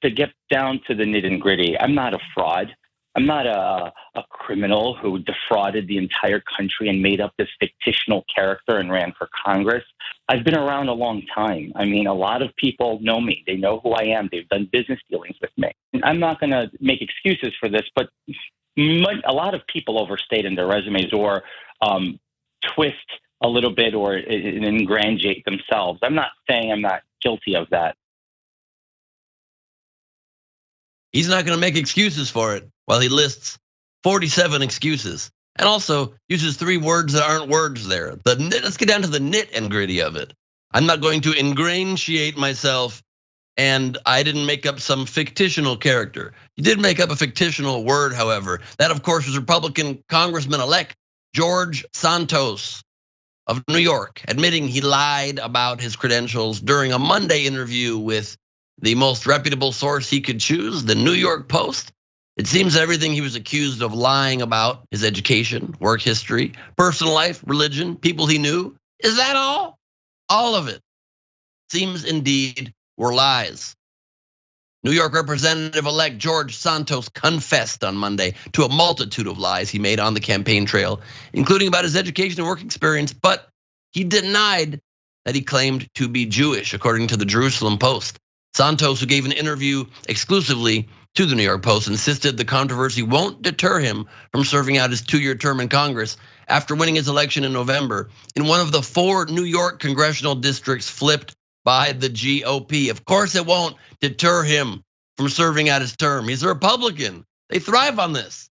to get down to the nitty and gritty, I'm not a fraud. I'm not a criminal who defrauded the entire country and made up this fictional character and ran for Congress. I've been around a long time. I mean, a lot of people know me. They know who I am. They've done business dealings with me. I'm not going to make excuses for this, but a lot of people overstate in their resumes or twist a little bit or ingratiate themselves. I'm not saying I'm not guilty of that. He's not going to make excuses for it while he lists 47 excuses and also uses 3 words that aren't words there. Let's get down to the nit and gritty of it. I'm not going to ingratiate myself, and I didn't make up some fictional character. He did make up a fictional word, however. That, of course, was Republican Congressman-elect George Santos of New York, admitting he lied about his credentials during a Monday interview with the most reputable source he could choose, the New York Post. It seems everything he was accused of lying about, his education, work history, personal life, religion, people he knew, is that all? All of it seems indeed were lies. New York Representative-elect George Santos confessed on Monday to a multitude of lies he made on the campaign trail, including about his education and work experience, but he denied that he claimed to be Jewish, according to the Jerusalem Post. Santos, who gave an interview exclusively to the New York Post, insisted the controversy won't deter him from serving out his 2-year term in Congress after winning his election in November in one of the 4 New York congressional districts flipped by the GOP. Of course, it won't deter him from serving out his term. He's a Republican. They thrive on this.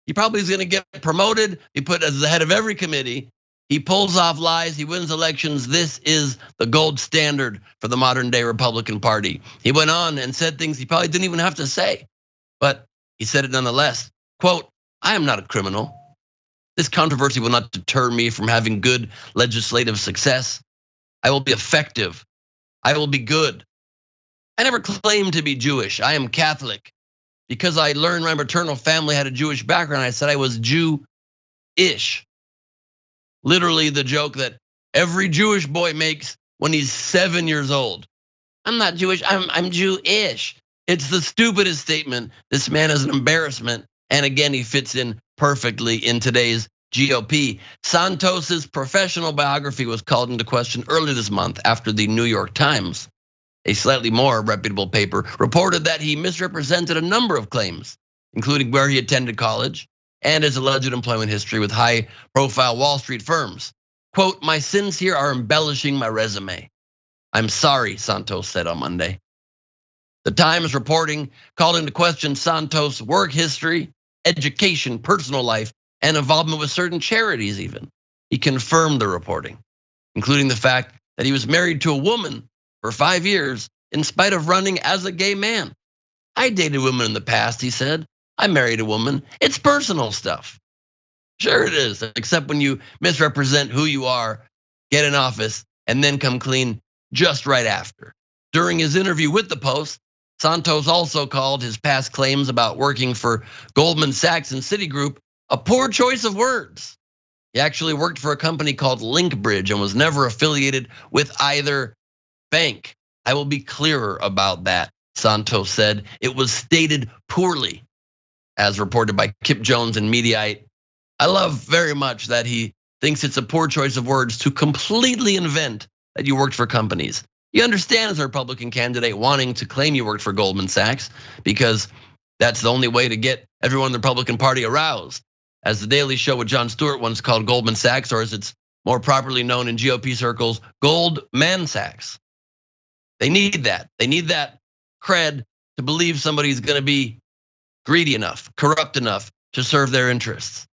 He probably is going to get promoted, be put as the head of every committee. He pulls off lies, he wins elections. This is the gold standard for the modern day Republican Party. He went on and said things he probably didn't even have to say, but he said it nonetheless. Quote, I am not a criminal. This controversy will not deter me from having good legislative success. I will be effective. I will be good. I never claimed to be Jewish. I am Catholic. Because I learned my maternal family had a Jewish background, I said I was Jew-ish. Literally the joke that every Jewish boy makes when he's 7 years old. I'm not Jewish, I'm Jew-ish. It's the stupidest statement. This man is an embarrassment. And again, he fits in perfectly in today's GOP. Santos's professional biography was called into question earlier this month after the New York Times, a slightly more reputable paper, reported that he misrepresented a number of claims, including where he attended college and his alleged employment history with high-profile Wall Street firms. Quote, my sins here are embellishing my resume. I'm sorry, Santos said on Monday. The Times reporting called into question Santos' work history, education, personal life, and involvement with certain charities even. He confirmed the reporting, including the fact that he was married to a woman for 5 years in spite of running as a gay man. I dated women in the past, he said. I married a woman. It's personal stuff. Sure it is, except when you misrepresent who you are, get in office, and then come clean just right after. During his interview with the Post, Santos also called his past claims about working for Goldman Sachs and Citigroup a poor choice of words. He actually worked for a company called Linkbridge and was never affiliated with either bank. I will be clearer about that, Santos said. It was stated poorly, as reported by Kip Jones and Mediaite. I love very much that he thinks it's a poor choice of words to completely invent that you worked for companies. You understand as a Republican candidate wanting to claim you worked for Goldman Sachs because that's the only way to get everyone in the Republican Party aroused. As the Daily Show with Jon Stewart once called Goldman Sachs, or as it's more properly known in GOP circles, Goldman Sachs. They need that. They need that cred to believe somebody's gonna be greedy enough, corrupt enough to serve their interests.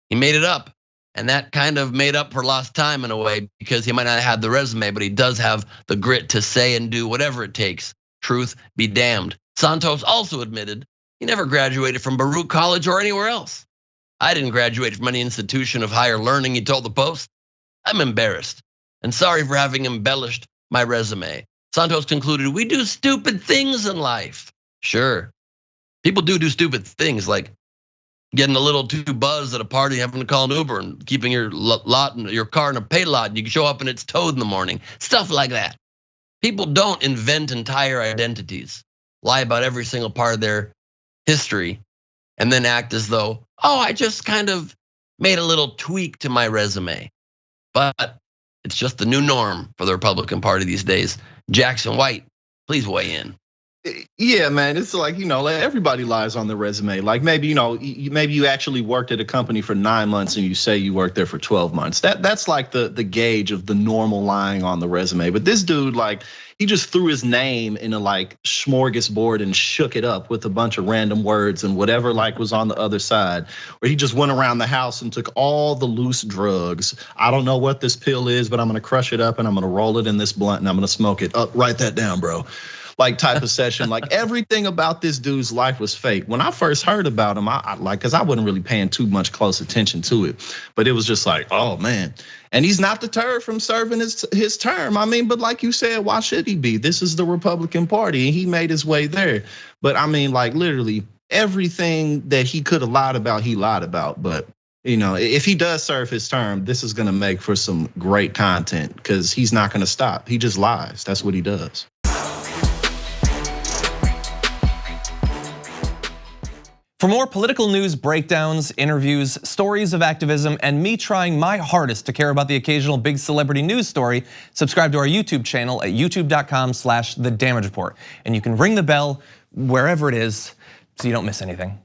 He made it up, and that kind of made up for lost time in a way because he might not have had the resume, but he does have the grit to say and do whatever it takes. Truth be damned. Santos also admitted he never graduated from Baruch College or anywhere else. I didn't graduate from any institution of higher learning, he told the Post. I'm embarrassed and sorry for having embellished my resume. Santos concluded, we do stupid things in life. Sure, people do stupid things like getting a little too buzzed at a party, having to call an Uber and keeping your car in a pay lot. And you can show up and it's towed in the morning, stuff like that. People don't invent entire identities lie about every single part of their history, and then act as though, oh, I just kind of made a little tweak to my resume. But it's just the new norm for the Republican Party these days. Jackson White, please weigh in. Yeah, man, it's like, like everybody lies on their resume. Like maybe, maybe you actually worked at a company for 9 months and you say you worked there for 12 months. That's like the gauge of the normal lying on the resume. But this dude, like, he just threw his name in a like smorgasbord and shook it up with a bunch of random words and whatever like was on the other side. Where he just went around the house and took all the loose drugs. I don't know what this pill is, but I'm gonna crush it up and I'm gonna roll it in this blunt and I'm gonna smoke it. Write that down, bro. Like type of session. Like everything about this dude's life was fake. When I first heard about him, I like, cause I wasn't really paying too much close attention to it. But it was just like, oh man. And he's not deterred from serving his term. I mean, but like you said, why should he be? This is the Republican Party and he made his way there. But I mean, like literally everything that he could have lied about, he lied about. But if he does serve his term, this is gonna make for some great content because he's not gonna stop. He just lies. That's what he does. For more political news breakdowns, interviews, stories of activism, and me trying my hardest to care about the occasional big celebrity news story, subscribe to our YouTube channel at youtube.com/thedamagereport. And you can ring the bell wherever it is so you don't miss anything.